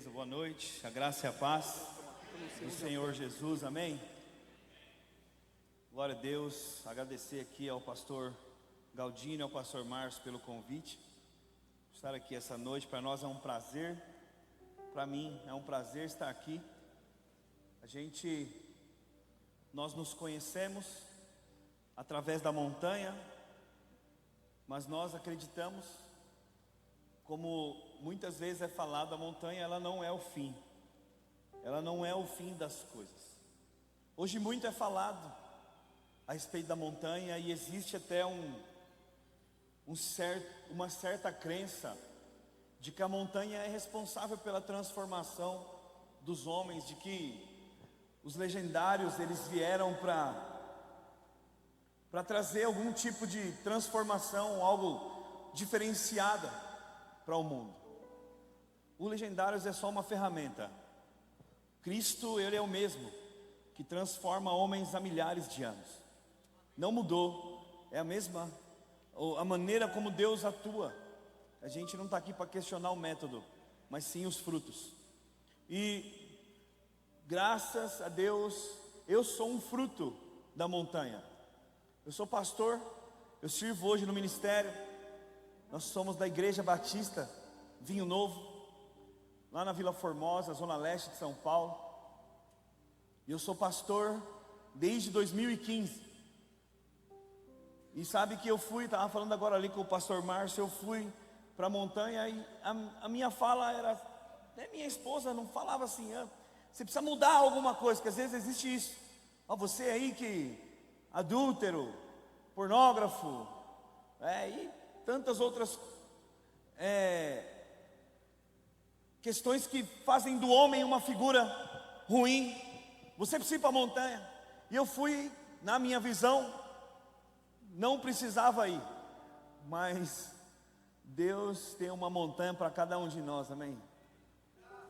Beleza, boa noite, a graça e a paz do Senhor Jesus, amém? Glória a Deus, agradecer aqui ao pastor Galdino e ao pastor Márcio pelo convite. Estar aqui essa noite, para nós é um prazer, para mim é um prazer estar aqui. Nós nos conhecemos através da montanha, mas nós acreditamos, como muitas vezes é falado, a montanha ela não é o fim. Ela não é o fim das coisas. Hoje muito é falado a respeito da montanha e existe até uma certa crença de que a montanha é responsável pela transformação dos homens, de que os legendários eles vieram para trazer algum tipo de transformação, algo diferenciada para o mundo. O Legendários é só uma ferramenta. Cristo, Ele é o mesmo, que transforma homens há milhares de anos. Não mudou, é a mesma, a maneira como Deus atua. A gente não está aqui para questionar o método, mas sim os frutos. E graças a Deus, eu sou um fruto da montanha. Eu sou pastor, eu sirvo hoje no ministério. Nós somos da Igreja Batista Vinho Novo, lá na Vila Formosa, zona leste de São Paulo. E eu sou pastor desde 2015. E sabe que estava falando agora ali com o pastor Márcio, eu fui para a montanha e a minha fala era, até minha esposa não falava assim, você precisa mudar alguma coisa, porque às vezes existe isso. Você aí que adúltero, pornógrafo, e tantas outras questões que fazem do homem uma figura ruim. Você precisa ir para a montanha. E eu fui, na minha visão, não precisava ir, mas Deus tem uma montanha para cada um de nós, amém?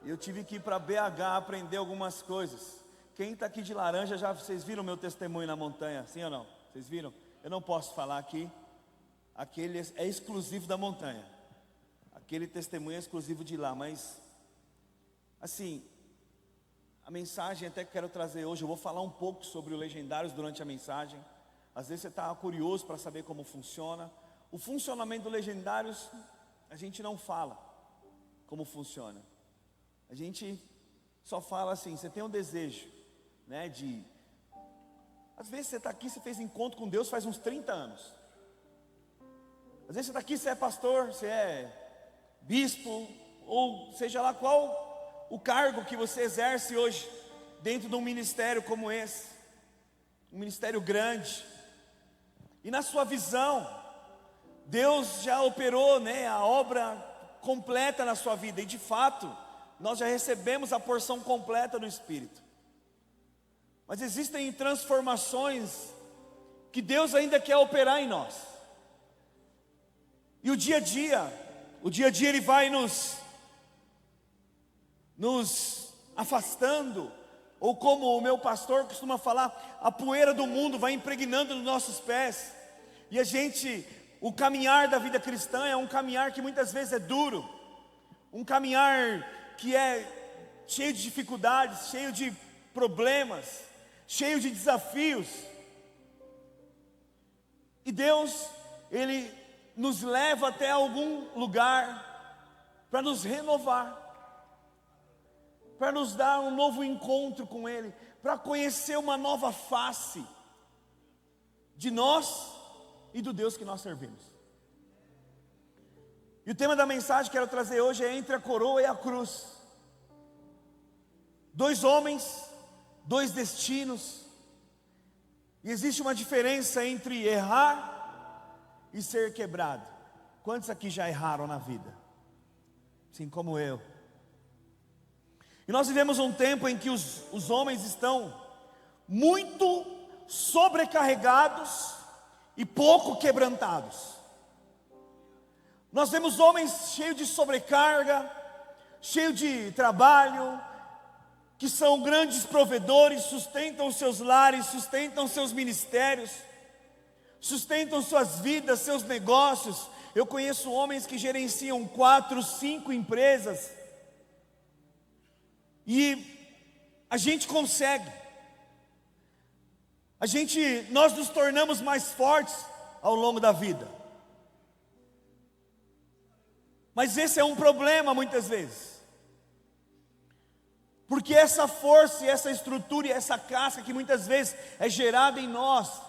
Eu tive que ir para BH aprender algumas coisas. Quem está aqui de Laranja, vocês viram meu testemunho na montanha, sim ou não? Vocês viram? Eu não posso falar aqui. Aquele é exclusivo da montanha. Aquele testemunho é exclusivo de lá. Mas, assim, a mensagem até que quero trazer hoje, eu vou falar um pouco sobre o Legendários durante a mensagem. Às vezes você está curioso para saber como funciona. O funcionamento do Legendários, a gente não fala como funciona. A gente só fala assim, você tem um desejo, né, às vezes você está aqui, você fez encontro com Deus faz uns 30 anos. Às vezes você está aqui, você é pastor, você é bispo, ou seja lá qual o cargo que você exerce hoje, dentro de um ministério como esse, um ministério grande. E na sua visão, Deus já operou, a obra completa na sua vida, e de fato, nós já recebemos a porção completa do Espírito. Mas existem transformações que Deus ainda quer operar em nós. E o dia a dia Ele vai nos afastando, ou como o meu pastor costuma falar, a poeira do mundo vai impregnando nos nossos pés. E o caminhar da vida cristã é um caminhar que muitas vezes é duro, um caminhar que é cheio de dificuldades, cheio de problemas, cheio de desafios. E Deus, Ele nos leva até algum lugar para nos renovar, para nos dar um novo encontro com Ele, para conhecer uma nova face de nós e do Deus que nós servimos. E o tema da mensagem que quero trazer hoje é entre a coroa e a cruz. 2 homens, 2 destinos. E existe uma diferença entre errar e ser quebrado. Quantos aqui já erraram na vida? Assim como eu. E nós vivemos um tempo em que os homens estão muito sobrecarregados e pouco quebrantados. Nós vemos homens cheios de sobrecarga, cheios de trabalho, que são grandes provedores, sustentam seus lares, sustentam seus ministérios, sustentam suas vidas, seus negócios. Eu conheço homens que gerenciam 4, 5 empresas, E a gente consegue. Nós nos tornamos mais fortes ao longo da vida. Mas esse é um problema muitas vezes. Porque essa força, e essa estrutura e essa casca que muitas vezes é gerada em nós,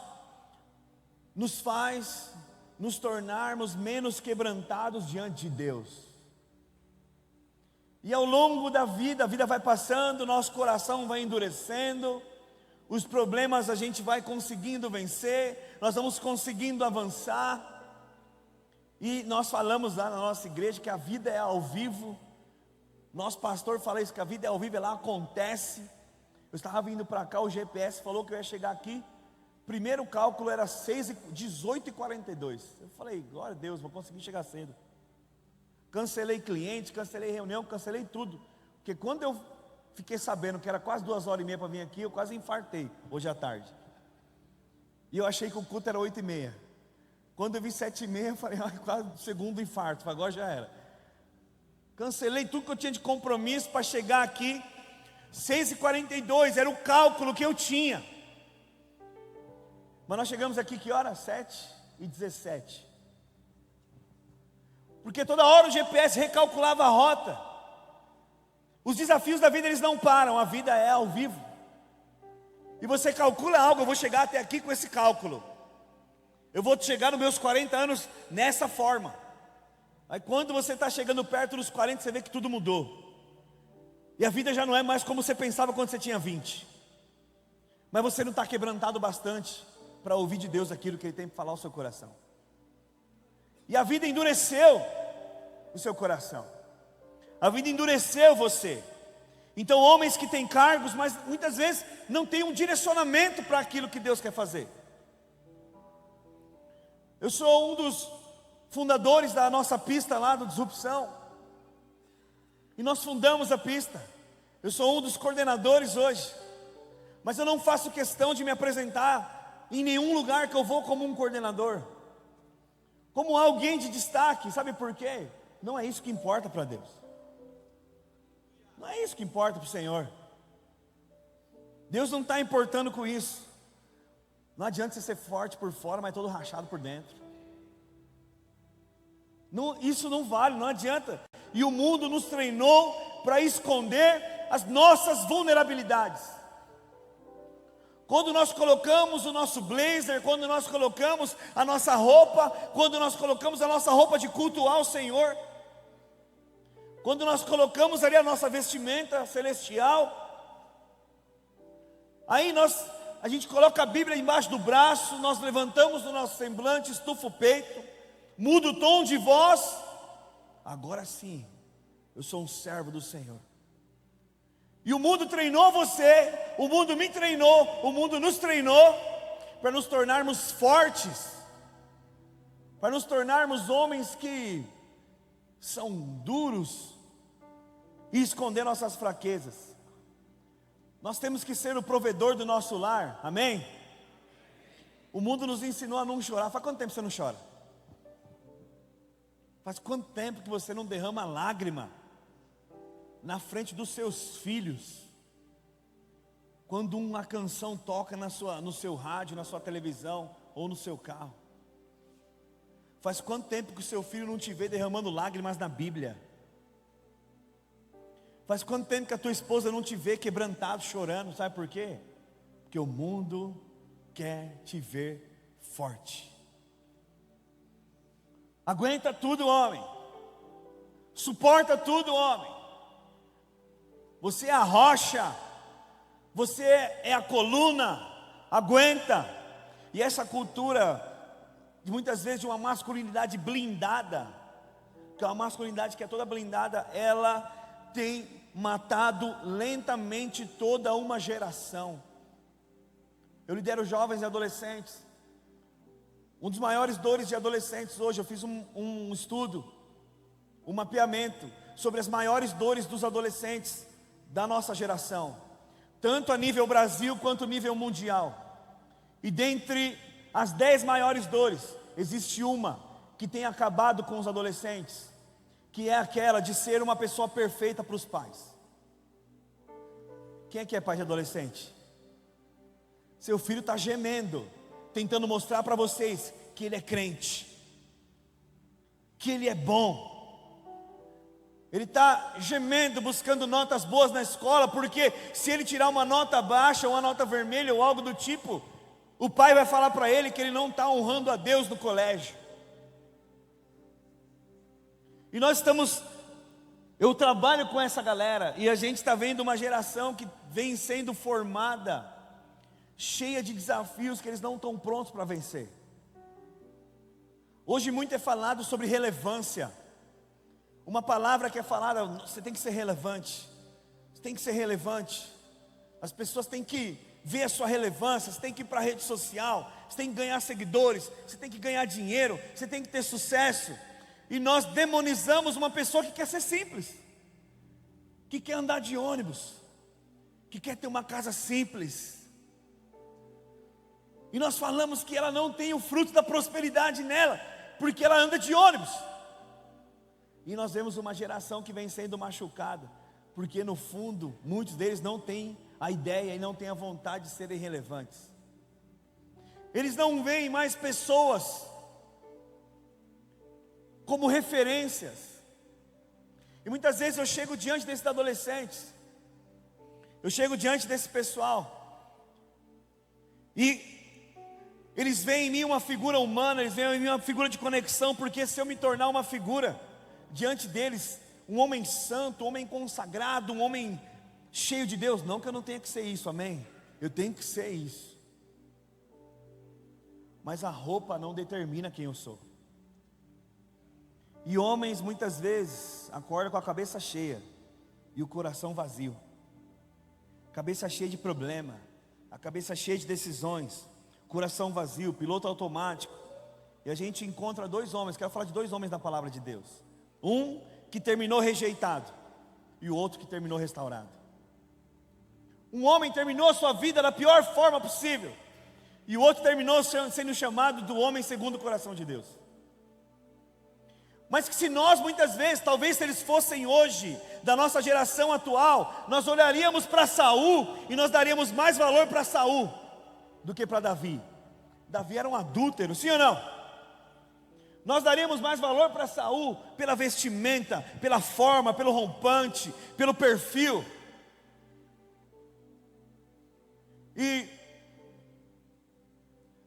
nos faz nos tornarmos menos quebrantados diante de Deus. E ao longo da vida, a vida vai passando, nosso coração vai endurecendo, os problemas a gente vai conseguindo vencer, nós vamos conseguindo avançar. E nós falamos lá na nossa igreja que a vida é ao vivo. Nosso pastor fala isso, que a vida é ao vivo, ela acontece. Eu estava vindo para cá, o GPS falou que eu ia chegar aqui. Primeiro cálculo era 18h42. Eu falei, glória a Deus, vou conseguir chegar cedo. Cancelei cliente, cancelei reunião, cancelei tudo. Porque quando eu fiquei sabendo que era quase 2h30 para vir aqui, eu quase infartei hoje à tarde. E eu achei que o culto era 8h30. Quando eu vi 7h30, eu falei, quase o segundo infarto, agora já era. Cancelei tudo que eu tinha de compromisso para chegar aqui. 6h42, era o cálculo que eu tinha. Mas nós chegamos aqui que hora? 7h17. Porque toda hora o GPS recalculava a rota. Os desafios da vida, eles não param, a vida é ao vivo. E você calcula algo, eu vou chegar até aqui com esse cálculo. Eu vou chegar nos meus 40 anos nessa forma. Aí quando você está chegando perto dos 40, você vê que tudo mudou. E a vida já não é mais como você pensava quando você tinha 20. Mas você não está quebrantado bastante para ouvir de Deus aquilo que Ele tem para falar ao seu coração. E a vida endureceu o seu coração. A vida endureceu você. Então homens que têm cargos, mas muitas vezes não têm um direcionamento para aquilo que Deus quer fazer. Eu sou um dos fundadores da nossa pista lá do Disrupção. E nós fundamos a pista. Eu sou um dos coordenadores hoje. Mas eu não faço questão de me apresentar em nenhum lugar que eu vou como um coordenador, como alguém de destaque. Sabe por quê? Não é isso que importa para Deus. Não é isso que importa para o Senhor. Deus não está importando com isso. Não adianta você ser forte por fora, mas todo rachado por dentro. Não, isso não vale, não adianta. E o mundo nos treinou para esconder as nossas vulnerabilidades. Quando nós colocamos o nosso blazer, quando nós colocamos a nossa roupa, quando nós colocamos a nossa roupa de culto ao Senhor, quando nós colocamos ali a nossa vestimenta celestial, aí a gente coloca a Bíblia embaixo do braço, nós levantamos o nosso semblante, estufa o peito, muda o tom de voz. Agora sim, eu sou um servo do Senhor. E o mundo treinou você, o mundo me treinou, o mundo nos treinou para nos tornarmos fortes, para nos tornarmos homens que são duros e esconder nossas fraquezas. Nós temos que ser o provedor do nosso lar, amém? O mundo nos ensinou a não chorar. Faz quanto tempo você não chora? Faz quanto tempo que você não derrama lágrima na frente dos seus filhos, quando uma canção toca no seu rádio, na sua televisão ou no seu carro? Faz quanto tempo que o seu filho não te vê derramando lágrimas na Bíblia? Faz quanto tempo que a tua esposa não te vê quebrantado, chorando? Sabe por quê? Porque o mundo quer te ver forte. Aguenta tudo, homem. Suporta tudo, homem. Você é a rocha, você é a coluna, aguenta. E essa cultura, muitas vezes de uma masculinidade blindada, que é uma masculinidade que é toda blindada, ela tem matado lentamente toda uma geração. Eu lidero jovens e adolescentes. Um dos maiores dores de adolescentes hoje, eu fiz um estudo, um mapeamento sobre as maiores dores dos adolescentes da nossa geração, tanto a nível Brasil quanto a nível mundial. E dentre as 10 maiores dores, existe uma que tem acabado com os adolescentes, que é aquela de ser uma pessoa perfeita para os pais. Quem é que é pai de adolescente? Seu filho está gemendo, tentando mostrar para vocês que ele é crente, que ele é bom. Ele está gemendo, buscando notas boas na escola, porque se ele tirar uma nota baixa, uma nota vermelha ou algo do tipo, o pai vai falar para ele que ele não está honrando a Deus no colégio. E eu trabalho com essa galera, e a gente está vendo uma geração que vem sendo formada, cheia de desafios que eles não estão prontos para vencer. Hoje muito é falado sobre relevância. Uma palavra que é falada, você tem que ser relevante. Você tem que ser relevante. As pessoas têm que ver a sua relevância. Você tem que ir para a rede social. Você tem que ganhar seguidores. Você tem que ganhar dinheiro. Você tem que ter sucesso. E nós demonizamos uma pessoa que quer ser simples, que quer andar de ônibus, que quer ter uma casa simples. E nós falamos que ela não tem o fruto da prosperidade nela, porque ela anda de ônibus. E nós vemos uma geração que vem sendo machucada, porque no fundo, muitos deles não têm a ideia e não têm a vontade de serem relevantes. Eles não veem mais pessoas como referências. E muitas vezes eu chego diante desses adolescentes, eu chego diante desse pessoal, e eles veem em mim uma figura humana, eles veem em mim uma figura de conexão, porque se eu me tornar uma figura diante deles, um homem santo, um homem consagrado, um homem cheio de Deus, não que eu não tenha que ser isso, amém? Eu tenho que ser isso, mas a roupa não determina quem eu sou. E homens muitas vezes acordam com a cabeça cheia e o coração vazio, cabeça cheia de problema, a cabeça cheia de decisões, coração vazio, piloto automático. E a gente encontra dois homens, quero falar de dois homens da palavra de Deus. Um que terminou rejeitado e o outro que terminou restaurado. Um homem terminou a sua vida da pior forma possível, e o outro terminou sendo chamado do homem segundo o coração de Deus. Mas que se nós muitas vezes, talvez se eles fossem hoje, da nossa geração atual, nós olharíamos para Saul e nós daríamos mais valor para Saul do que para Davi. Davi era um adúltero, sim ou não? Nós daríamos mais valor para Saul pela vestimenta, pela forma, pelo rompante, pelo perfil. E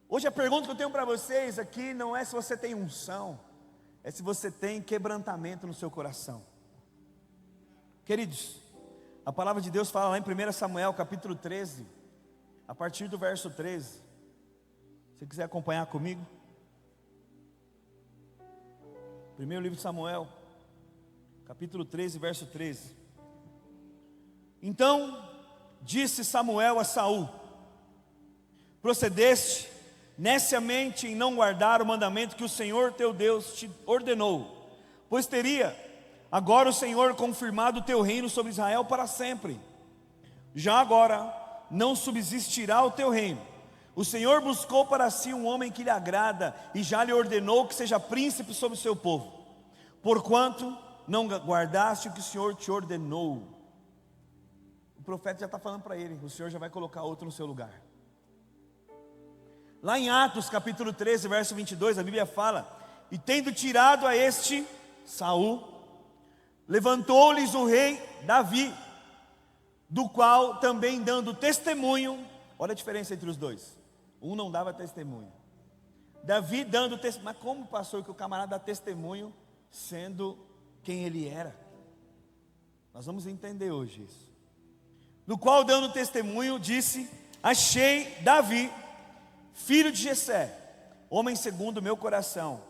hoje a pergunta que eu tenho para vocês aqui não é se você tem unção, é se você tem quebrantamento no seu coração. Queridos, a palavra de Deus fala lá em 1 Samuel capítulo 13, a partir do verso 13. Se você quiser acompanhar comigo. Primeiro livro de Samuel, capítulo 13, verso 13. Então disse Samuel a Saul: procedeste neciamente em não guardar o mandamento que o Senhor teu Deus te ordenou, pois teria agora o Senhor confirmado o teu reino sobre Israel para sempre. Já agora não subsistirá o teu reino. O Senhor buscou para si um homem que lhe agrada, e já lhe ordenou que seja príncipe sobre o seu povo, porquanto não guardaste o que o Senhor te ordenou. O profeta já está falando para ele, o Senhor já vai colocar outro no seu lugar. Lá em Atos capítulo 13, verso 22, a Bíblia fala: e tendo tirado a este, Saul, levantou-lhes o rei Davi, do qual também dando testemunho. Olha a diferença entre os dois. Um não dava testemunho, Davi dando testemunho. Mas como passou que o camarada dá testemunho sendo quem ele era? Nós vamos entender hoje isso. No qual dando testemunho disse: achei Davi, filho de Jessé, homem segundo o meu coração,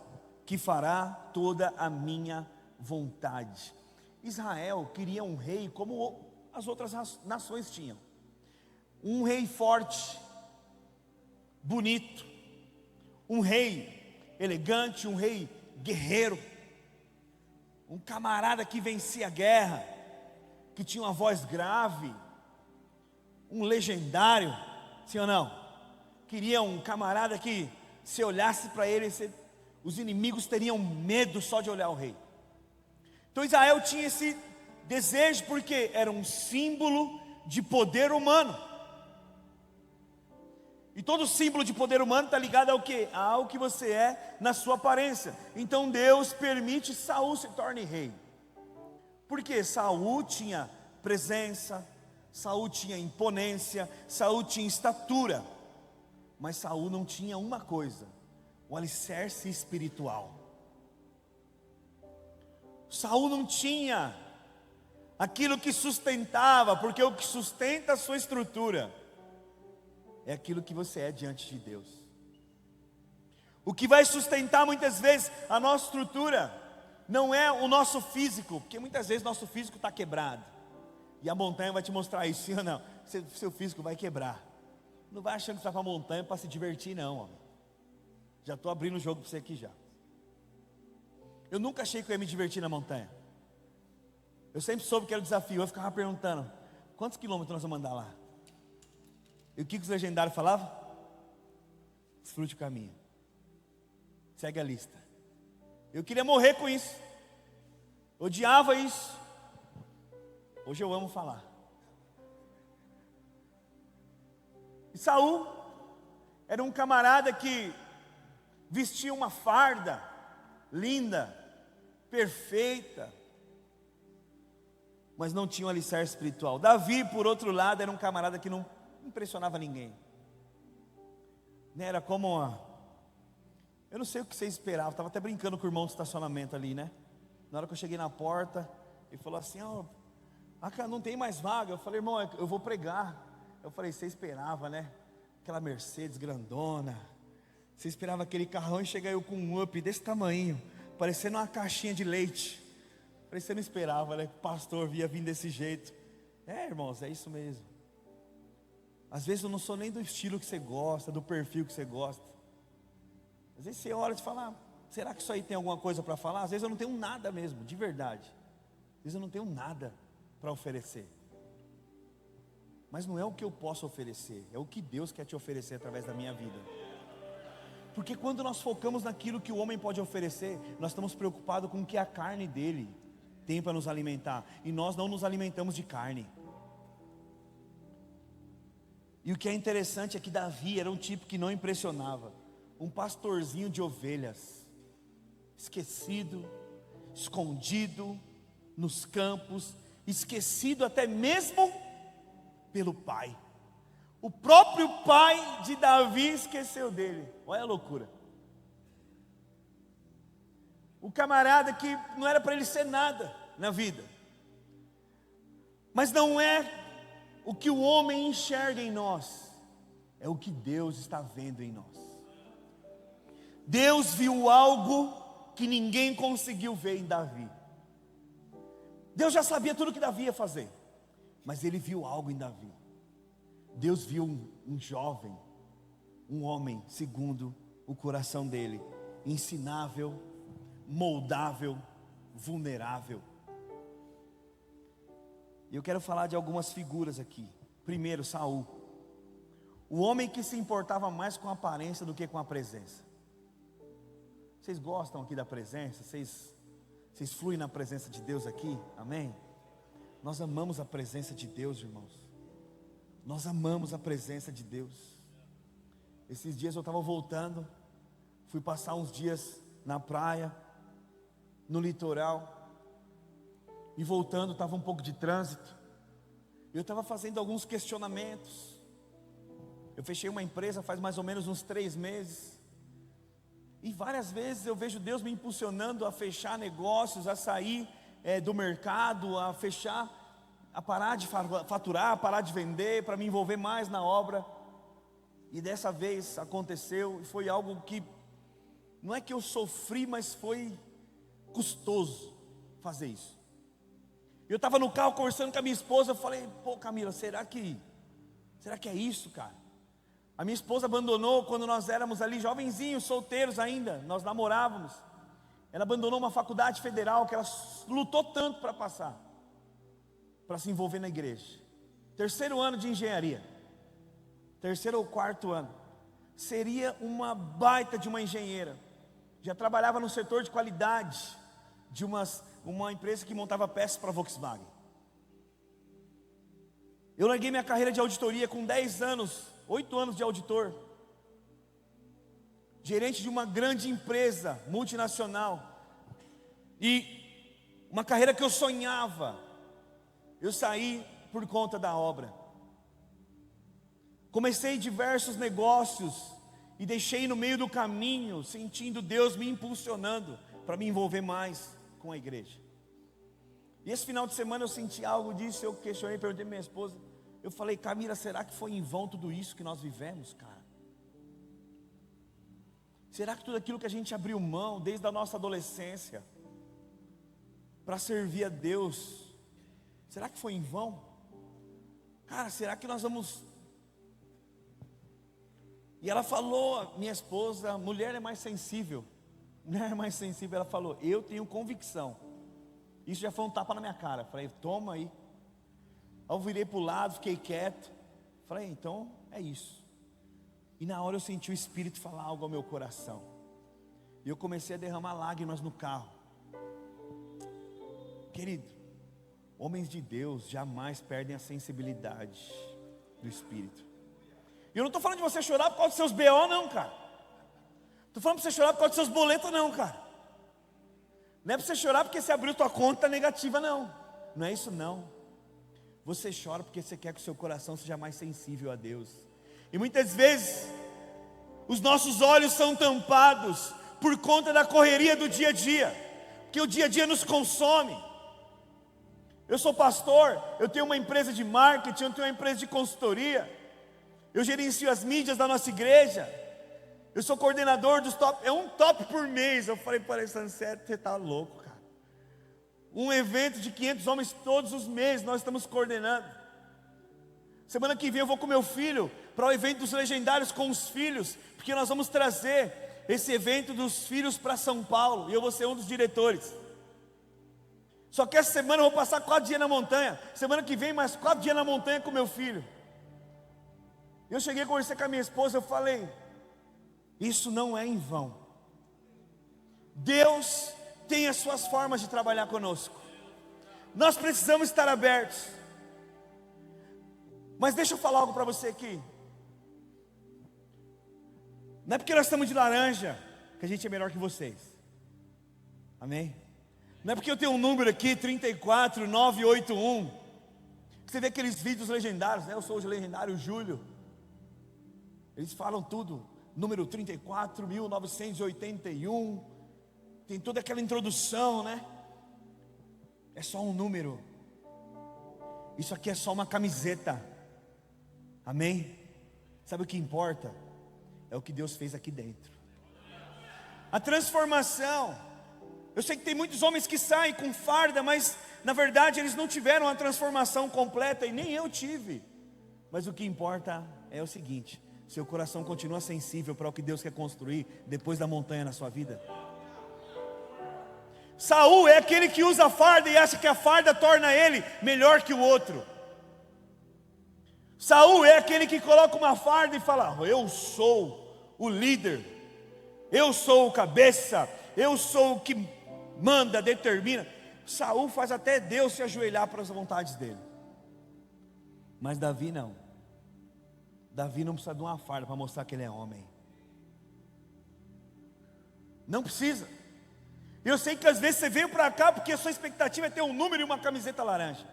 que fará toda a minha vontade. Israel queria um rei como as outras nações tinham. Um rei forte, bonito, um rei elegante, um rei guerreiro, um camarada que vencia a guerra, que tinha uma voz grave, um legendário, sim ou não? Queria um camarada que, se olhasse para ele, os inimigos teriam medo só de olhar o rei. Então Israel tinha esse desejo, porque era um símbolo de poder humano. E todo símbolo de poder humano está ligado ao quê? Ao que você é na sua aparência. Então Deus permite que Saul se torne rei. Porque Saul tinha presença, Saul tinha imponência, Saul tinha estatura. Mas Saul não tinha uma coisa: o alicerce espiritual. Saul não tinha aquilo que sustentava, porque o que sustenta a sua estrutura é aquilo que você é diante de Deus. O que vai sustentar muitas vezes a nossa estrutura não é o nosso físico, porque muitas vezes nosso físico está quebrado, e a montanha vai te mostrar isso, sim ou não? Seu físico vai quebrar. Não vai achando que você vai para a montanha para se divertir, não, homem. Já estou abrindo o jogo para você aqui já. Eu nunca achei que eu ia me divertir na montanha. Eu sempre soube que era um desafio. Eu ficava perguntando: quantos quilômetros nós vamos andar lá? E o que os legendários falavam? Desfrute o caminho, segue a lista. Eu queria morrer com isso. Odiava isso. Hoje eu amo falar. E Saul era um camarada que vestia uma farda linda, perfeita, mas não tinha um alicerce espiritual. Davi, por outro lado, era um camarada que não impressionava ninguém. Era como eu não sei o que você esperava. Estava até brincando com o irmão do estacionamento ali, né? Na hora que eu cheguei na porta, ele falou assim: não tem mais vaga. Eu falei: irmão, eu vou pregar. Eu falei: você esperava, né? Aquela Mercedes grandona, você esperava aquele carrão, e chega eu com um up desse tamanho, parecendo uma caixinha de leite. Eu falei: você não esperava, né? Que o pastor via vir desse jeito. Irmãos, é isso mesmo. Às vezes eu não sou nem do estilo que você gosta, do perfil que você gosta. Às vezes você olha e fala: será que isso aí tem alguma coisa para falar? Às vezes eu não tenho nada mesmo, de verdade. Às vezes eu não tenho nada para oferecer. Mas não é o que eu posso oferecer, é o que Deus quer te oferecer através da minha vida. Porque quando nós focamos naquilo que o homem pode oferecer, nós estamos preocupados com o que a carne dele tem para nos alimentar. E nós não nos alimentamos de carne. E o que é interessante é que Davi era um tipo que não impressionava. Um pastorzinho de ovelhas, esquecido, escondido nos campos, esquecido até mesmo pelo pai. O próprio pai de Davi esqueceu dele. Olha a loucura. O camarada que não era para ele ser nada na vida. Mas não é o que o homem enxerga em nós, é o que Deus está vendo em nós. Deus viu algo que ninguém conseguiu ver em Davi. Deus já sabia tudo o que Davi ia fazer, mas Ele viu algo em Davi. Deus viu um jovem, um homem segundo o coração dele, ensinável, moldável, vulnerável. E eu quero falar de algumas figuras aqui. Primeiro, Saul, o homem que se importava mais com a aparência do que com a presença. Vocês gostam aqui da presença? Vocês fluem na presença de Deus aqui? Amém? Nós amamos a presença de Deus, irmãos. Nós amamos a presença de Deus. Esses dias eu estava voltando, fui passar uns dias na praia, no litoral, e voltando estava um pouco de trânsito. Eu estava fazendo alguns questionamentos. Eu fechei uma empresa faz mais ou menos uns 3 meses. E várias vezes eu vejo Deus me impulsionando a fechar negócios, a sair do mercado, a fechar, a parar de faturar, a parar de vender, para me envolver mais na obra. E dessa vez aconteceu, e foi algo que, não é que eu sofri, mas foi custoso fazer isso. Eu estava no carro conversando com a minha esposa, eu falei: pô, Camila, será que é isso, cara? A minha esposa abandonou quando nós éramos ali jovenzinhos, solteiros ainda, nós namorávamos. Ela abandonou uma faculdade federal que ela lutou tanto para passar, para se envolver na igreja. 3º ano de engenharia, 3º ou 4º ano. Seria uma baita de uma engenheira. Já trabalhava no setor de qualidade de uma empresa que montava peças para a Volkswagen. Eu larguei minha carreira de auditoria com 10 anos, 8 anos de auditor, gerente de uma grande empresa multinacional, e uma carreira que eu sonhava. Eu saí por conta da obra. Comecei diversos negócios e deixei no meio do caminho, sentindo Deus me impulsionando para me envolver mais com a igreja. E esse final de semana eu senti algo disso, eu questionei, perguntei para minha esposa. Eu falei: Camila, será que foi em vão tudo isso que nós vivemos, cara? Será que tudo aquilo que a gente abriu mão desde a nossa adolescência para servir a Deus, será que foi em vão? Cara, será que nós vamos... E ela falou, minha esposa, mulher é mais sensível, ela falou: eu tenho convicção. Isso já foi um tapa na minha cara. Falei: toma aí. Eu virei para o lado, fiquei quieto. Falei: então é isso. E na hora eu senti o Espírito falar algo ao meu coração. E eu comecei a derramar lágrimas no carro. Querido, homens de Deus jamais perdem a sensibilidade do Espírito. E eu não estou falando de você chorar por causa dos seus BO não, cara. Estou falando para você chorar por causa dos seus boletos não, cara. Não é para você chorar porque você abriu tua conta negativa não. Não é isso não. Você chora porque você quer que o seu coração seja mais sensível a Deus. E muitas vezes os nossos olhos são tampados por conta da correria do dia a dia, porque o dia a dia nos consome. Eu sou pastor, eu tenho uma empresa de marketing, eu tenho uma empresa de consultoria, eu gerencio as mídias da nossa igreja, eu sou coordenador dos top, é um top por mês. Eu falei para Alessandro: você está louco, cara. Um evento de 500 homens todos os meses nós estamos coordenando. Semana que vem eu vou com meu filho para o evento dos legendários com os filhos, porque nós vamos trazer esse evento dos filhos para São Paulo, e eu vou ser um dos diretores. Só que essa semana eu vou passar 4 dias na montanha, semana que vem mais 4 dias na montanha com meu filho. Eu cheguei a conversar com a minha esposa, eu falei: isso não é em vão. Deus tem as suas formas de trabalhar conosco. Nós precisamos estar abertos. Mas deixa eu falar algo para você aqui. Não é porque nós estamos de laranja que a gente é melhor que vocês. Amém? Não é porque eu tenho um número aqui, 34981, que você vê aqueles vídeos legendários, né? Eu sou o legendário Júlio. Eles falam tudo, número 34.981, tem toda aquela introdução, né? É só um número. Isso aqui é só uma camiseta. Amém? Sabe o que importa? É o que Deus fez aqui dentro. A transformação. Eu sei que tem muitos homens que saem com farda, mas na verdade eles não tiveram a transformação completa, e nem eu tive. Mas o que importa é o seguinte: seu coração continua sensível para o que Deus quer construir depois da montanha na sua vida. Saul é aquele que usa a farda e acha que a farda torna ele melhor que o outro. Saul é aquele que coloca uma farda e fala: eu sou o líder, eu sou o cabeça, eu sou o que manda, determina. Saul faz até Deus se ajoelhar para as vontades dele. Mas Davi não. Davi não precisa de uma farda para mostrar que ele é homem. Não precisa. Eu sei que às vezes você veio para cá porque a sua expectativa é ter um número e uma camiseta laranja.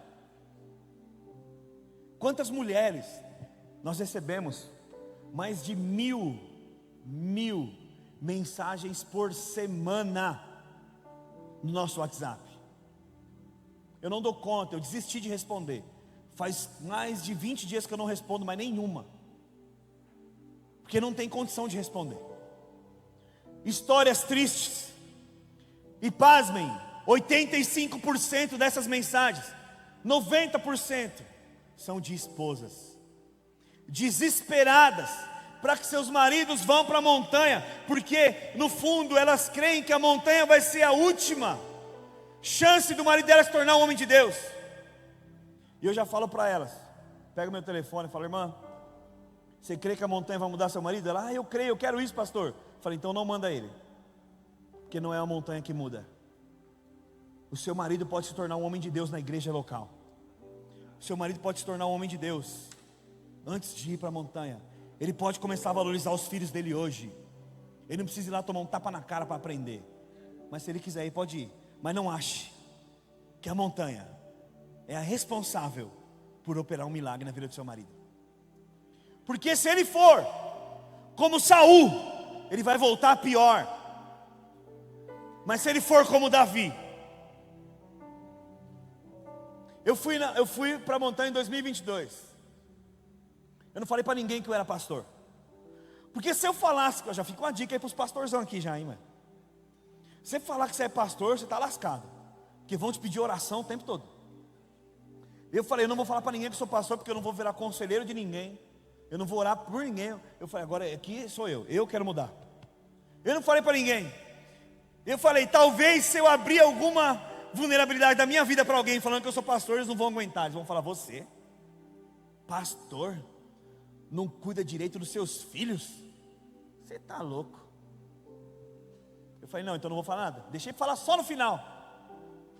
Quantas mulheres nós recebemos? Mais de mil mensagens por semana no nosso WhatsApp. Eu não dou conta, eu desisti de responder. Faz mais de 20 dias que eu não respondo mais nenhuma, porque não tem condição de responder. Histórias tristes. E pasmem, 85% dessas mensagens, 90% são de esposas desesperadas para que seus maridos vão para a montanha, porque no fundo elas creem que a montanha vai ser a última chance do marido dela se tornar um homem de Deus. E eu já falo para elas, pega meu telefone e falo: irmã, você crê que a montanha vai mudar seu marido? Ela: eu creio, eu quero isso, pastor. Eu falei: então não manda ele, porque não é a montanha que muda. O seu marido pode se tornar um homem de Deus na igreja local. seu marido pode se tornar um homem de Deus antes de ir para a montanha. Ele pode começar a valorizar os filhos dele hoje. Ele não precisa ir lá tomar um tapa na cara para aprender. Mas se ele quiser ir, pode ir. Mas não ache que a montanha é a responsável por operar um milagre na vida do seu marido. Porque se ele for como Saul, ele vai voltar pior. Mas se ele for como Davi, eu fui para a montanha em 2022. Eu não falei para ninguém que eu era pastor. Porque se eu falasse, já fica uma dica aí para os pastorzão aqui já, hein, mano. Se você falar que você é pastor, você está lascado. Porque vão te pedir oração o tempo todo. Eu falei, eu não vou falar para ninguém que sou pastor, porque eu não vou virar conselheiro de ninguém. Eu não vou orar por ninguém. Eu falei, agora aqui sou eu quero mudar. Eu não falei para ninguém. Eu falei, talvez se eu abrir alguma vulnerabilidade da minha vida para alguém falando que eu sou pastor, eles não vão aguentar. Eles vão falar, você, pastor, não cuida direito dos seus filhos? Você está louco. Eu falei, não, então não vou falar nada. Deixei falar só no final.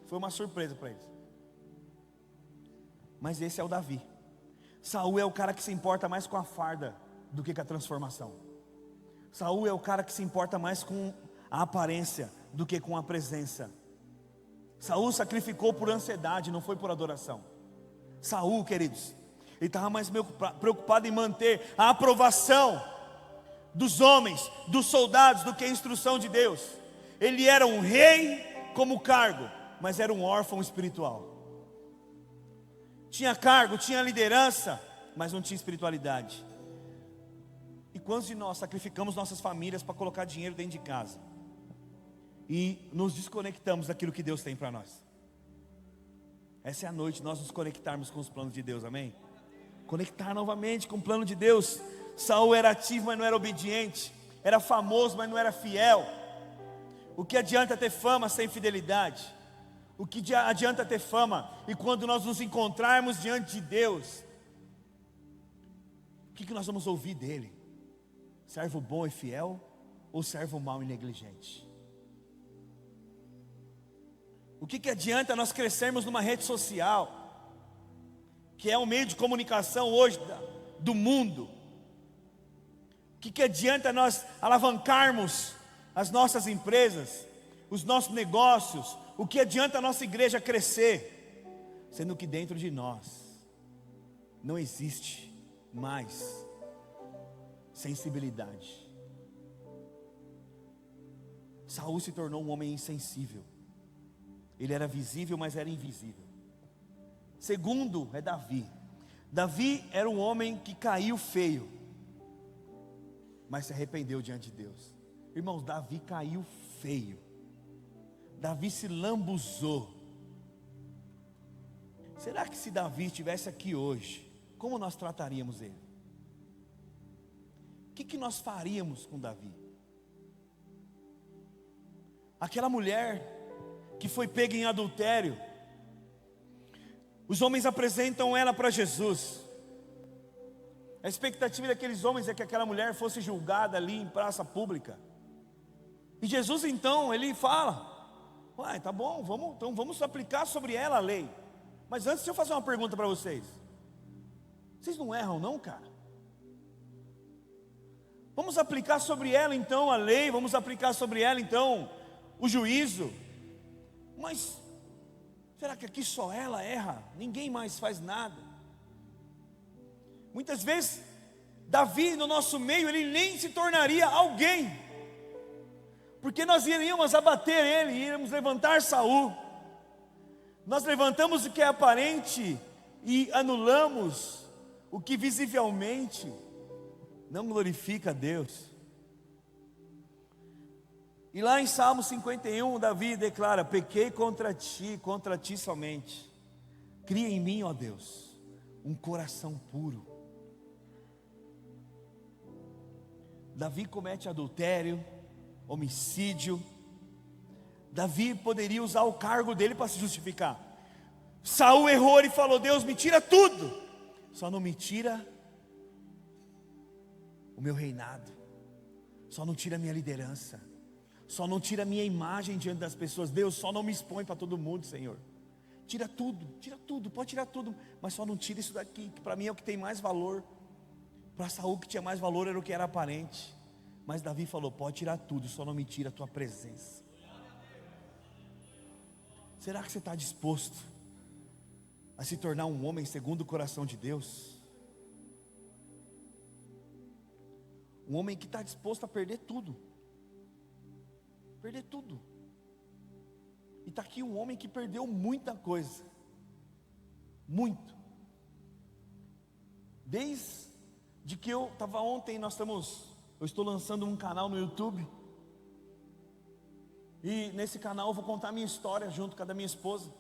Foi uma surpresa para eles. Mas esse é o Davi. Saul é o cara que se importa mais com a farda do que com a transformação. Saul é o cara que se importa mais com a aparência do que com a presença. Saul sacrificou por ansiedade, não foi por adoração. Saul, queridos, ele estava mais preocupado em manter a aprovação dos homens, dos soldados, do que a instrução de Deus. Ele era um rei como cargo, mas era um órfão espiritual. Tinha cargo, tinha liderança, mas não tinha espiritualidade. E quantos de nós sacrificamos nossas famílias para colocar dinheiro dentro de casa e nos desconectamos daquilo que Deus tem para nós? Essa é a noite, nós nos conectarmos com os planos de Deus, amém? Conectar novamente com o plano de Deus. Saul era ativo, mas não era obediente. Era famoso, mas não era fiel. O que adianta ter fama sem fidelidade? O que adianta ter fama e quando nós nos encontrarmos diante de Deus, o que nós vamos ouvir dele? Servo bom e fiel ou servo mau e negligente? O que adianta nós crescermos numa rede social, que é um meio de comunicação hoje do mundo? O que adianta nós alavancarmos as nossas empresas, os nossos negócios? O que adianta a nossa igreja crescer, sendo que dentro de nós não existe mais sensibilidade? Saul se tornou um homem insensível. Ele era visível, mas era invisível. Segundo é Davi. Davi era um homem que caiu feio, mas se arrependeu diante de Deus. Irmãos, Davi caiu feio. Davi se lambuzou. Será que se Davi estivesse aqui hoje, como nós trataríamos ele? O que nós faríamos com Davi? Aquela mulher que foi pega em adultério, os homens apresentam ela para Jesus. A expectativa daqueles homens é que aquela mulher fosse julgada ali em praça pública. E Jesus então, ele fala, uai, tá bom, vamos aplicar sobre ela a lei. Mas antes, deixa eu fazer uma pergunta para vocês. Vocês não erram não, cara? Vamos aplicar sobre ela então a lei, vamos aplicar sobre ela então o juízo. Mas será que aqui só ela erra? Ninguém mais faz nada. Muitas vezes, Davi no nosso meio, ele nem se tornaria alguém, porque nós iríamos abater ele, iríamos levantar Saul. Nós levantamos o que é aparente e anulamos o que visivelmente não glorifica a Deus. E lá em Salmo 51, Davi declara: pequei contra ti somente. Cria em mim, ó Deus, um coração puro. Davi comete adultério, homicídio. Davi poderia usar o cargo dele para se justificar. Saul errou e falou: Deus, me tira tudo, só não me tira o meu reinado, só não tira a minha liderança, só não tira a minha imagem diante das pessoas. Deus, só não me expõe para todo mundo, Senhor. tira tudo, pode tirar tudo, mas só não tira isso daqui, que para mim é o que tem mais valor. Para Saul, que tinha mais valor era o que era aparente. Mas Davi falou: pode tirar tudo, só não me tira a tua presença. Será que você está disposto a se tornar um homem segundo o coração de Deus? Um homem que está disposto a perder tudo. Perder tudo. E está aqui um homem que perdeu muita coisa. Muito. Desde que eu estava ontem, eu estou lançando um canal no YouTube. E nesse canal eu vou contar a minha história junto com a da minha esposa.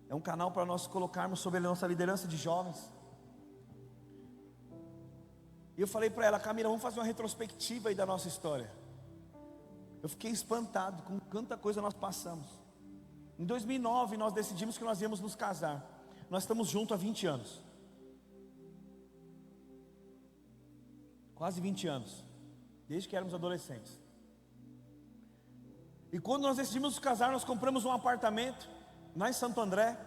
É um canal para nós colocarmos sobre a nossa liderança de jovens. E eu falei para ela: Camila, vamos fazer uma retrospectiva aí da nossa história. Eu fiquei espantado com quanta coisa nós passamos. Em 2009 nós decidimos que nós íamos nos casar. Nós estamos juntos há 20 anos. Quase 20 anos. Desde que éramos adolescentes. E quando nós decidimos nos casar, nós compramos um apartamento lá em Santo André.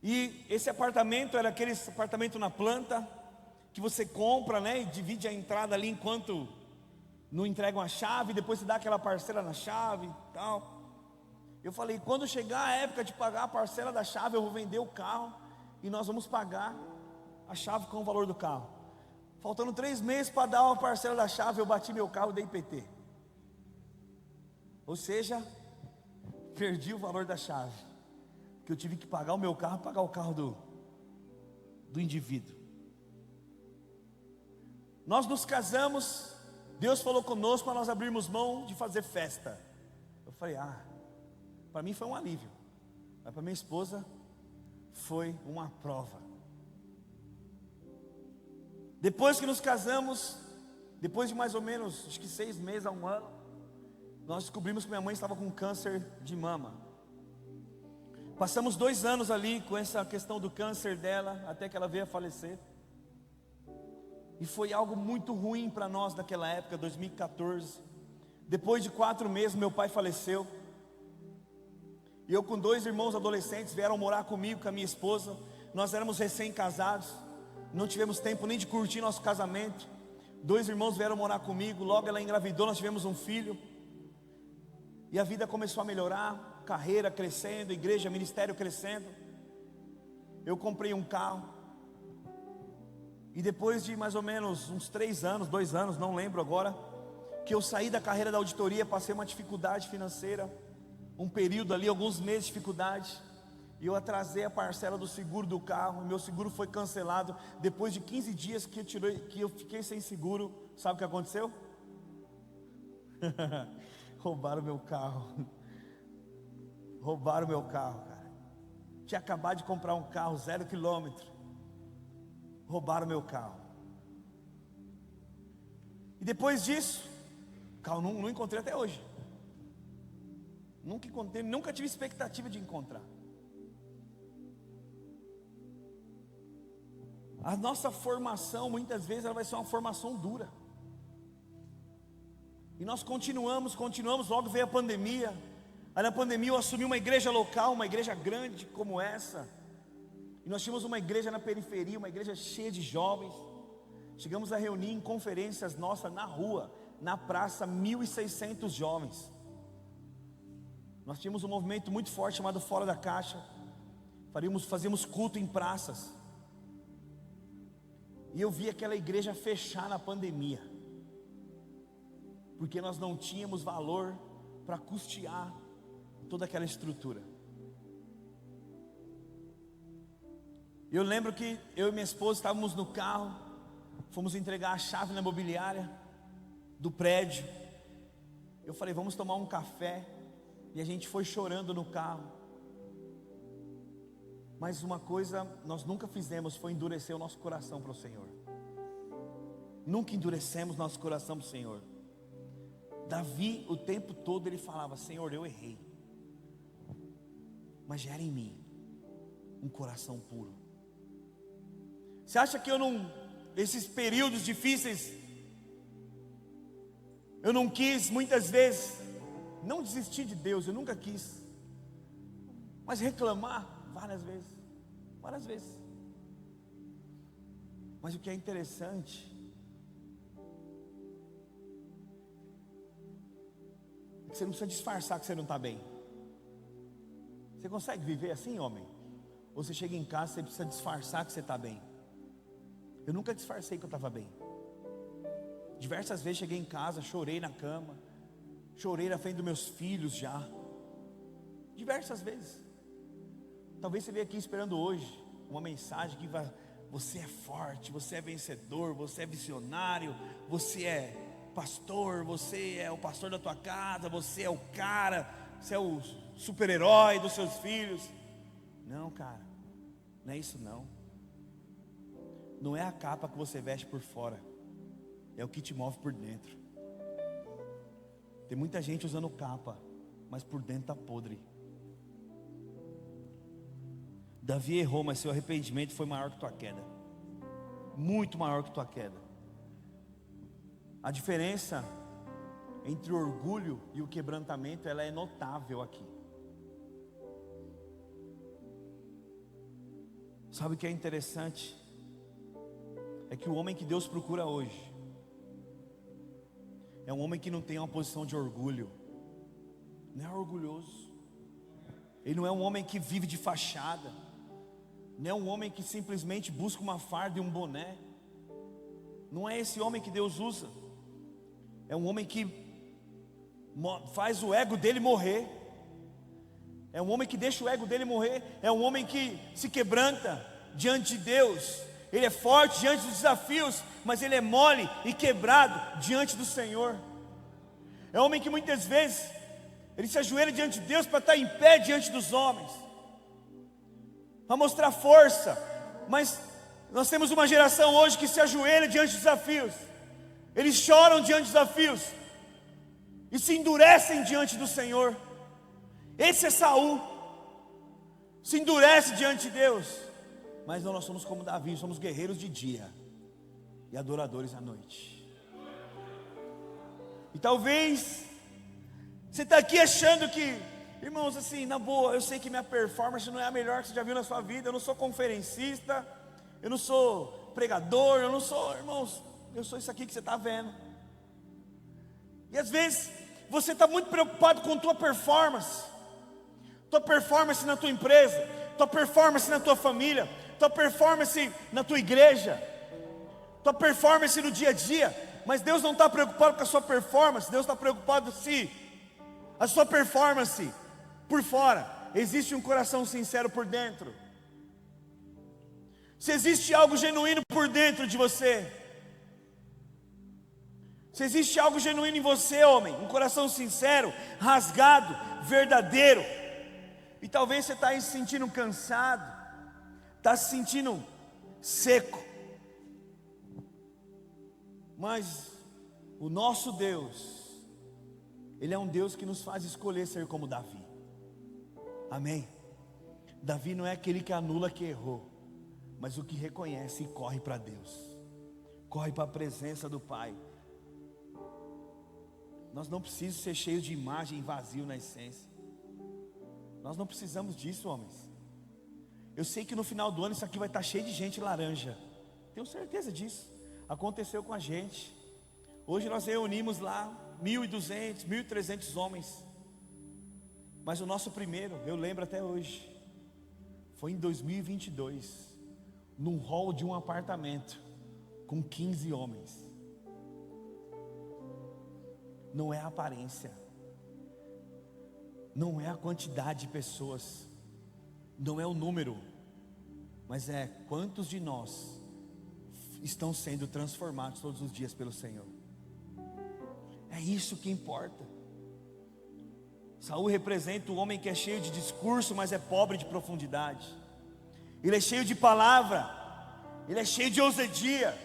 E esse apartamento era aquele apartamento na planta que você compra, né, e divide a entrada ali enquanto não entregam a chave, depois você dá aquela parcela na chave e tal. Eu falei: quando chegar a época de pagar a parcela da chave, eu vou vender o carro e nós vamos pagar a chave com o valor do carro. Faltando 3 meses para dar uma parcela da chave, eu bati meu carro e dei PT. Ou seja, perdi o valor da chave, que eu tive que pagar o meu carro, pagar o carro do indivíduo. Nós nos casamos, Deus falou conosco para nós abrirmos mão de fazer festa. Eu falei: para mim foi um alívio, mas para minha esposa foi uma prova. Depois que nos casamos, depois de mais ou menos, acho que 6 meses a 1 ano, nós descobrimos que minha mãe estava com câncer de mama. Passamos 2 anos ali com essa questão do câncer dela, até que ela veio a falecer. E foi algo muito ruim para nós naquela época, 2014. Depois de 4 meses, meu pai faleceu. E eu com 2 irmãos adolescentes vieram morar comigo, com a minha esposa. Nós éramos recém-casados, não tivemos tempo nem de curtir nosso casamento. 2 irmãos vieram morar comigo, logo ela engravidou, nós tivemos um filho. E a vida começou a melhorar, carreira crescendo, igreja, ministério crescendo. Eu comprei um carro. E depois de mais ou menos uns 3 anos, 2 anos, não lembro agora, que eu saí da carreira da auditoria, passei uma dificuldade financeira, um período ali, alguns meses de dificuldade, e eu atrasei a parcela do seguro do carro. Meu seguro foi cancelado. Depois de 15 dias que eu fiquei sem seguro, sabe o que aconteceu? Roubaram meu carro. Roubaram meu carro, cara. Tinha acabado de comprar um carro 0 quilômetro. Roubaram meu carro. E depois disso, o carro não encontrei até hoje. Nunca encontrei, nunca tive expectativa de encontrar. A nossa formação, muitas vezes, ela vai ser uma formação dura. E nós continuamos, logo veio a pandemia. Aí na pandemia eu assumi uma igreja local, uma igreja grande como essa. E nós tínhamos uma igreja na periferia, uma igreja cheia de jovens. Chegamos a reunir em conferências nossas na rua, na praça, 1.600 jovens. Nós tínhamos um movimento muito forte chamado Fora da Caixa. Fazíamos culto em praças. E eu vi aquela igreja fechar na pandemia, porque nós não tínhamos valor para custear toda aquela estrutura. Eu lembro que eu e minha esposa estávamos no carro, fomos entregar a chave na imobiliária do prédio. Eu falei: vamos tomar um café. E a gente foi chorando no carro. Mas uma coisa nós nunca fizemos foi endurecer o nosso coração para o Senhor. Nunca endurecemos nosso coração para o Senhor. Davi, o tempo todo ele falava: Senhor, eu errei, mas gera em mim um coração puro. Você acha que esses períodos difíceis, eu não quis muitas vezes não desistir de Deus? Eu nunca quis. Mas reclamar várias vezes, várias vezes. Mas o que é interessante é que você não precisa disfarçar que você não está bem. Você consegue viver assim, homem? Ou você chega em casa e você precisa disfarçar que você está bem? Eu nunca disfarcei que eu estava bem. Diversas vezes cheguei em casa, chorei na cama, chorei na frente dos meus filhos já. Diversas vezes. Talvez você veja aqui esperando hoje uma mensagem que vai: você é forte, você é vencedor, você é visionário, você é pastor, você é o pastor da tua casa, você é o cara, você é o super-herói dos seus filhos. Não, cara, não é isso não. Não é a capa que você veste por fora, é o que te move por dentro. Tem muita gente usando capa, mas por dentro está podre. Davi errou, mas seu arrependimento foi maior que tua queda. Muito maior que tua queda. A diferença entre o orgulho e o quebrantamento, ela é notável aqui. Sabe o que é interessante? É que o homem que Deus procura hoje é um homem que não tem uma posição de orgulho. Não é orgulhoso. Ele não é um homem que vive de fachada. Não é um homem que simplesmente busca uma farda e um boné. Não é esse homem que Deus usa. É um homem que faz o ego dele morrer. É um homem que deixa o ego dele morrer. É um homem que se quebranta diante de Deus. Ele é forte diante dos desafios, mas ele é mole e quebrado diante do Senhor. É um homem que muitas vezes ele se ajoelha diante de Deus para estar em pé diante dos homens, para mostrar força. Mas nós temos uma geração hoje que se ajoelha diante dos desafios. Eles choram diante dos desafios e se endurecem diante do Senhor. Esse é Saul. Se endurece diante de Deus. Mas não, nós somos como Davi, somos guerreiros de dia e adoradores à noite. E talvez você está aqui achando que, irmãos, assim, na boa, eu sei que minha performance não é a melhor que você já viu na sua vida. Eu não sou conferencista, eu não sou pregador, eu não sou, irmãos, eu sou isso aqui que você está vendo. E às vezes você está muito preocupado com tua performance na tua empresa, tua performance na tua família, tua performance na tua igreja, tua performance no dia a dia. Mas Deus não está preocupado com a sua performance. Deus está preocupado se a sua performance por fora existe um coração sincero por dentro, se existe algo genuíno por dentro de você, se existe algo genuíno em você, homem, um coração sincero, rasgado, verdadeiro. E talvez você está aí se sentindo cansado, está se sentindo seco. Mas o nosso Deus, Ele é um Deus que nos faz escolher ser como Davi. Amém? Davi não é aquele que anula que errou, mas o que reconhece e corre para Deus, corre para a presença do Pai. Nós não precisamos ser cheios de imagem e vazio na essência. Nós não precisamos disso, homens. Eu sei que no final do ano isso aqui vai estar cheio de gente laranja. Tenho certeza disso. Aconteceu com a gente. Hoje nós reunimos lá 1.200, 1.300 homens. Mas o nosso primeiro, eu lembro até hoje, foi em 2022, num hall de um apartamento, com 15 homens. Não é a aparência, não é a quantidade de pessoas, não é o número, mas é quantos de nós estão sendo transformados todos os dias pelo Senhor. É isso que importa. Saul representa o homem que é cheio de discurso, mas é pobre de profundidade. Ele é cheio de palavra, ele é cheio de ousadia,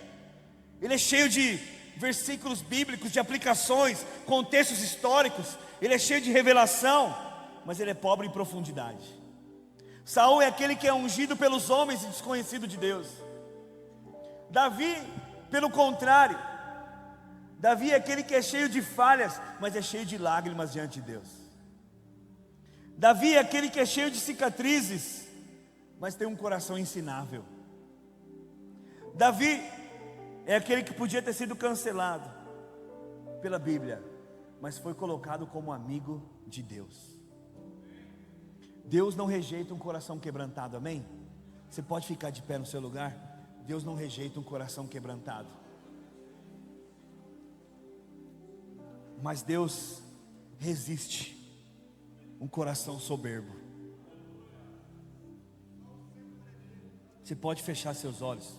ele é cheio de versículos bíblicos, de aplicações, contextos históricos. Ele é cheio de revelação, mas ele é pobre em profundidade. Saul é aquele que é ungido pelos homens e desconhecido de Deus. Davi, pelo contrário, Davi é aquele que é cheio de falhas, mas é cheio de lágrimas diante de Deus. Davi é aquele que é cheio de cicatrizes, mas tem um coração ensinável. Davi é aquele que podia ter sido cancelado pela Bíblia, mas foi colocado como amigo de Deus. Deus não rejeita um coração quebrantado, amém? Você pode ficar de pé no seu lugar? Deus não rejeita um coração quebrantado, mas Deus resiste um coração soberbo. Você pode fechar seus olhos.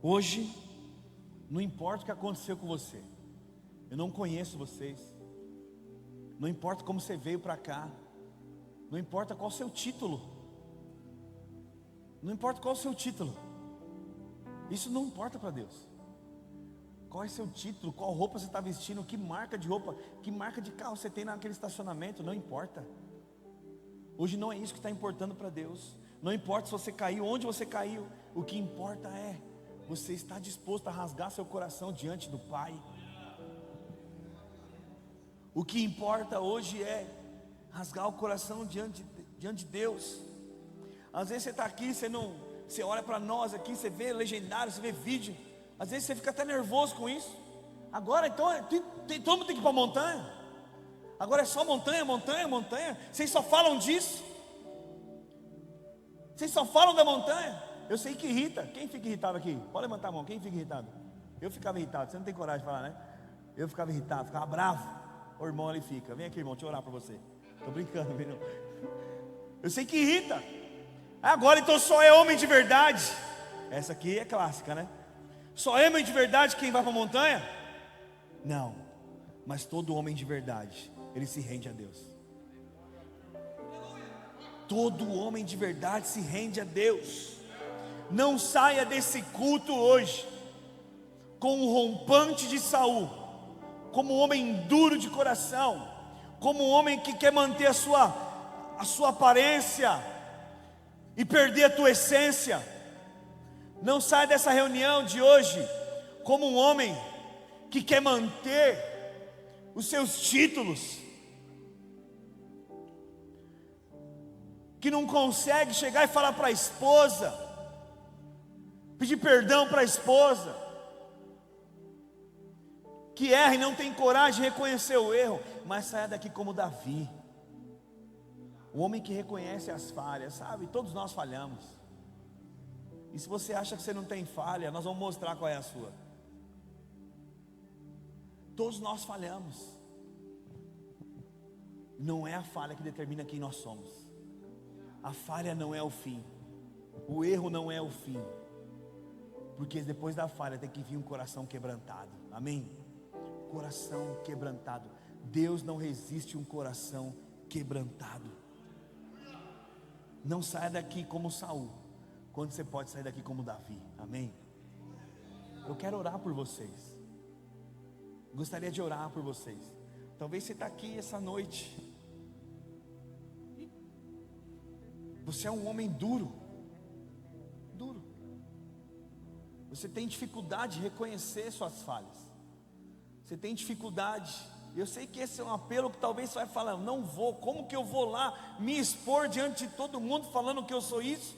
Hoje, não importa o que aconteceu com você, eu não conheço vocês, não importa como você veio para cá, não importa qual o seu título, não importa qual o seu título, isso não importa para Deus. Qual é seu título, qual roupa você está vestindo, que marca de roupa, que marca de carro você tem naquele estacionamento, não importa. Hoje não é isso que está importando para Deus. Não importa se você caiu, onde você caiu, o que importa é você está disposto a rasgar seu coração diante do Pai. O que importa hoje é rasgar o coração diante de Deus. Às vezes você está aqui, você olha para nós aqui, você vê legendário, você vê vídeo, às vezes você fica até nervoso com isso. Agora então, todo mundo tem que ir para a montanha. Agora é só montanha, montanha, montanha. Vocês só falam disso. Vocês só falam da montanha. Eu sei que irrita. Quem fica irritado aqui? Pode levantar a mão, quem fica irritado? Eu ficava irritado, você não tem coragem de falar, né? Eu ficava irritado, ficava bravo. O irmão ali fica, vem aqui irmão, deixa eu orar por você. Estou brincando, não. Eu sei que irrita. Agora então só é homem de verdade. Essa aqui é clássica, né? Só é homem de verdade quem vai para a montanha? Não, mas todo homem de verdade, ele se rende a Deus. Todo homem de verdade se rende a Deus. Não saia desse culto hoje com um rompante de Saul, como um homem duro de coração, como um homem que quer manter a sua aparência e perder a tua essência. Não saia dessa reunião de hoje como um homem que quer manter os seus títulos, que não consegue chegar e falar para a esposa, pedir perdão para a esposa, que erra e não tem coragem de reconhecer o erro. Mas saia daqui como Davi, o homem que reconhece as falhas, sabe? Todos nós falhamos. E se você acha que você não tem falha, nós vamos mostrar qual é a sua. Todos nós falhamos. Não é a falha que determina quem nós somos. A falha não é o fim. O erro não é o fim. Porque depois da falha tem que vir um coração quebrantado. Amém? Coração quebrantado. Deus não resiste um coração quebrantado. Não saia daqui como Saul, quando você pode sair daqui como Davi. Amém? Eu quero orar por vocês. Gostaria de orar por vocês. Talvez você está aqui essa noite. Você é um homem duro. Duro. Você tem dificuldade de reconhecer suas falhas. Você tem dificuldade. Eu sei que esse é um apelo que talvez você vai falar, não vou, como que eu vou lá me expor diante de todo mundo falando que eu sou isso?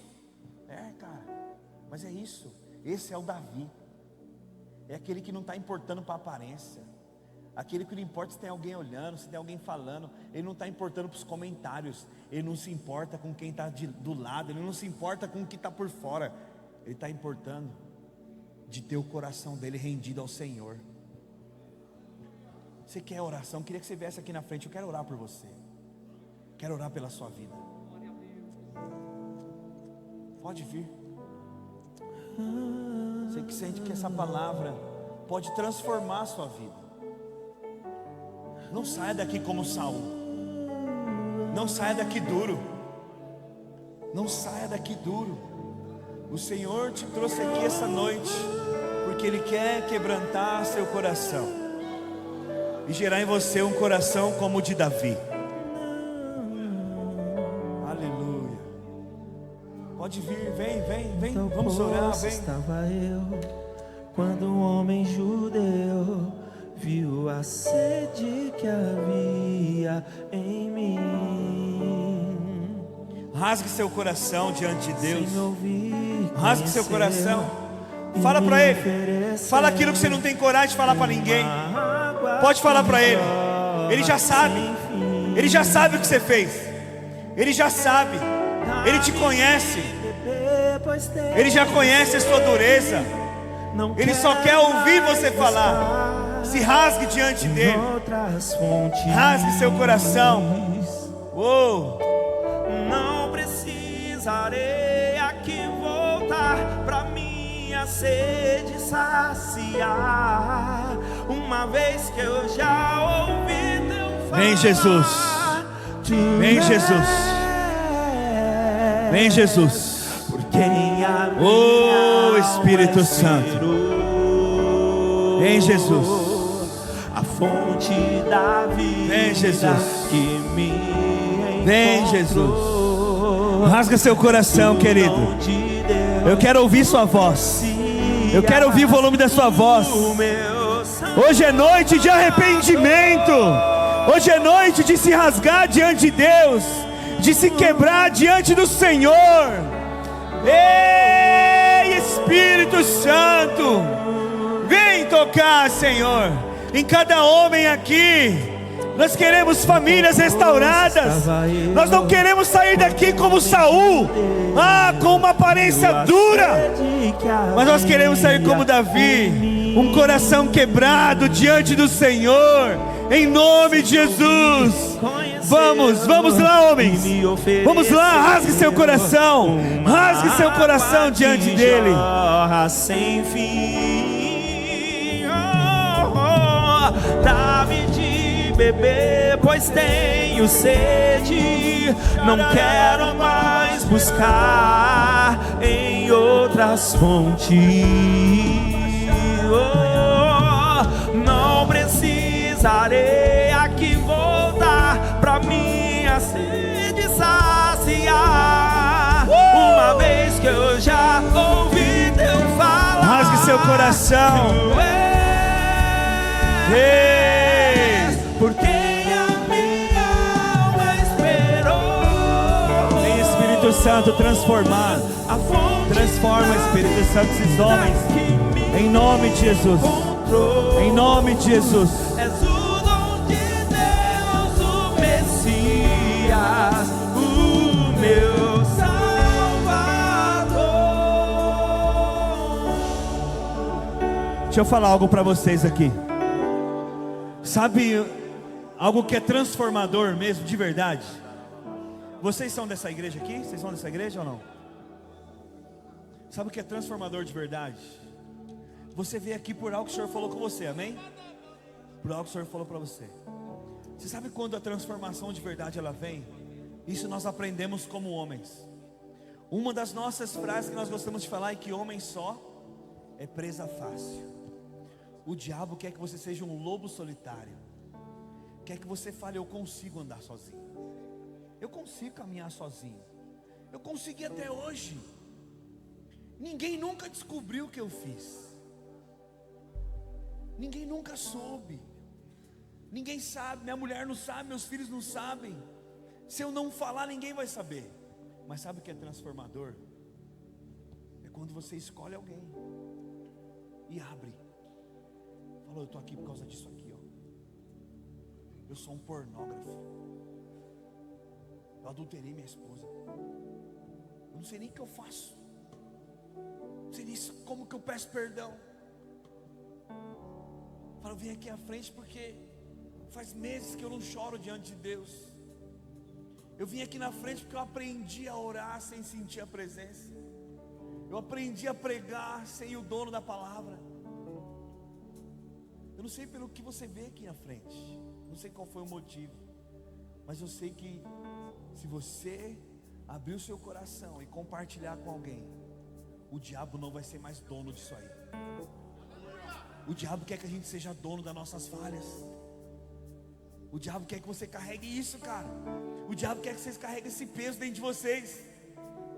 É, cara, mas é isso. Esse é o Davi. É aquele que não está importando para a aparência. Aquele que não importa se tem alguém olhando, se tem alguém falando. Ele não está importando para os comentários. Ele não se importa com quem está do lado. Ele não se importa com o que está por fora. Ele está importando de ter o coração dele rendido ao Senhor. Você quer oração? Queria que você viesse aqui na frente. Eu quero orar por você. Quero orar pela sua vida. Pode vir. Você que sente que essa palavra pode transformar a sua vida. Não saia daqui como Saul. Não saia daqui duro. Não saia daqui duro. O Senhor te trouxe aqui essa noite porque Ele quer quebrantar seu coração e gerar em você um coração como o de Davi. Aleluia. Pode vir, vem, vamos orar, vem. Estava eu, quando um homem judeu viu a sede que havia em mim. Rasgue seu coração diante de Deus. Sem ouvir, Rasgue seu coração. Fala para Ele. Fala aquilo que você não tem coragem de falar para ninguém. Pode falar para Ele. Ele já sabe. Ele já sabe o que você fez. Ele já sabe. Ele te conhece. Ele já conhece a sua dureza. Ele só quer ouvir você falar. Se rasgue diante dele. Rasgue seu coração. Oh. Não precisarei aqui voltar pra minha sede saciar, uma vez que eu já ouvi teu falar. Vem Jesus. Vem Jesus. Vem Jesus. Oh Espírito Santo. Vem Jesus. A fonte da vida. Vem Jesus. Que me Vem Jesus. Rasga seu coração, querido. Eu quero ouvir sua voz. Eu quero ouvir o volume da sua voz. Hoje é noite de arrependimento. Hoje é noite de se rasgar diante de Deus, de se quebrar diante do Senhor. Ei, Espírito Santo, vem tocar, Senhor, em cada homem aqui. Nós queremos famílias restauradas. Nós não queremos sair daqui como Saul, com uma aparência dura, mas nós queremos sair como Davi, um coração quebrado diante do Senhor, em nome de Jesus. Vamos lá, homens. Vamos lá, rasgue seu coração. Rasgue seu coração diante dele. Sem fim. Dá-me de beber, pois tenho sede. Não quero mais buscar em outras fontes. Não precisarei aqui voltar pra minha sede saciar, uma vez que eu já ouvi teu falar. Rasgue seu coração. Por quem a minha alma esperou. Vem Espírito Santo transformar. Transforma, Espírito Santo, esses homens, em nome de Jesus. Em nome de Jesus. És o dom de Deus, o Messias, o meu Salvador. Deixa eu falar algo para vocês aqui. Sabe algo que é transformador mesmo, de verdade? Vocês são dessa igreja aqui? Vocês são dessa igreja ou não? Sabe o que é transformador de verdade? Você veio aqui por algo que o Senhor falou com você, amém? Por algo que o Senhor falou para você. Você sabe quando a transformação de verdade ela vem? Isso nós aprendemos como homens. Uma das nossas frases que nós gostamos de falar é que homem só é presa fácil. O diabo quer que você seja um lobo solitário. Quer que você fale, eu consigo andar sozinho. Eu consigo caminhar sozinho. Eu consegui até hoje. Ninguém nunca descobriu o que eu fiz. Ninguém nunca soube. Ninguém sabe, minha mulher não sabe, meus filhos não sabem. Se eu não falar, ninguém vai saber. Mas sabe o que é transformador? É quando você escolhe alguém e abre. Falou, eu estou aqui por causa disso aqui, ó. Eu sou um pornógrafo. Eu adulterei minha esposa. Eu não sei nem o que eu faço. Não sei nem como que eu peço perdão. Fala, eu vim aqui à frente porque faz meses que eu não choro diante de Deus. Eu vim aqui na frente porque eu aprendi a orar sem sentir a presença. Eu aprendi a pregar sem o dono da palavra. Eu não sei pelo que você vê aqui na frente. Não sei qual foi o motivo. Mas eu sei que se você abrir o seu coração e compartilhar com alguém, o diabo não vai ser mais dono disso aí. O diabo quer que a gente seja dono das nossas falhas. O diabo quer que você carregue isso, cara. O diabo quer que vocês carreguem esse peso dentro de vocês.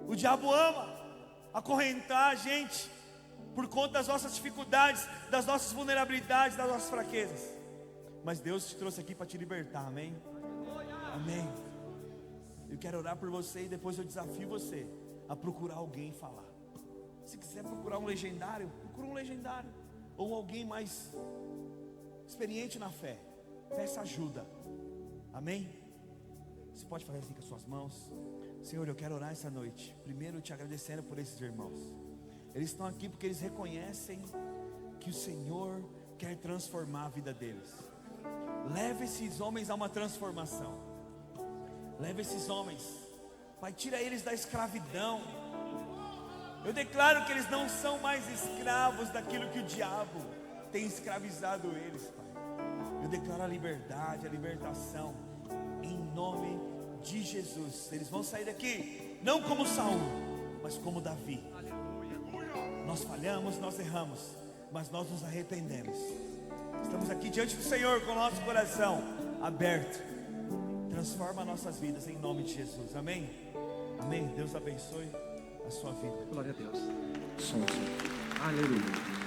O diabo ama acorrentar a gente. por conta das nossas dificuldades, das nossas vulnerabilidades, das nossas fraquezas. Mas Deus te trouxe aqui para te libertar, amém? Amém. Eu quero orar por você e depois eu desafio você a procurar alguém falar. Se quiser procurar um legendário, procura um legendário. Ou alguém mais experiente na fé. Peça ajuda. Amém? Você pode fazer assim com as suas mãos. Senhor, eu quero orar essa noite. Primeiro te agradecendo por esses irmãos. Eles estão aqui porque eles reconhecem que o Senhor quer transformar a vida deles. Leve esses homens a uma transformação. Leve esses homens, Pai, tira eles da escravidão. Eu declaro que eles não são mais escravos daquilo que o diabo tem escravizado eles, Pai. Eu declaro a liberdade, a libertação, em nome de Jesus. Eles vão sair daqui, não como Saul, mas como Davi. Nós falhamos, nós erramos, mas nós nos arrependemos. Estamos aqui diante do Senhor com o nosso coração aberto. Transforma nossas vidas em nome de Jesus, amém? Amém, Deus abençoe a sua vida. Glória a Deus. Som. Aleluia.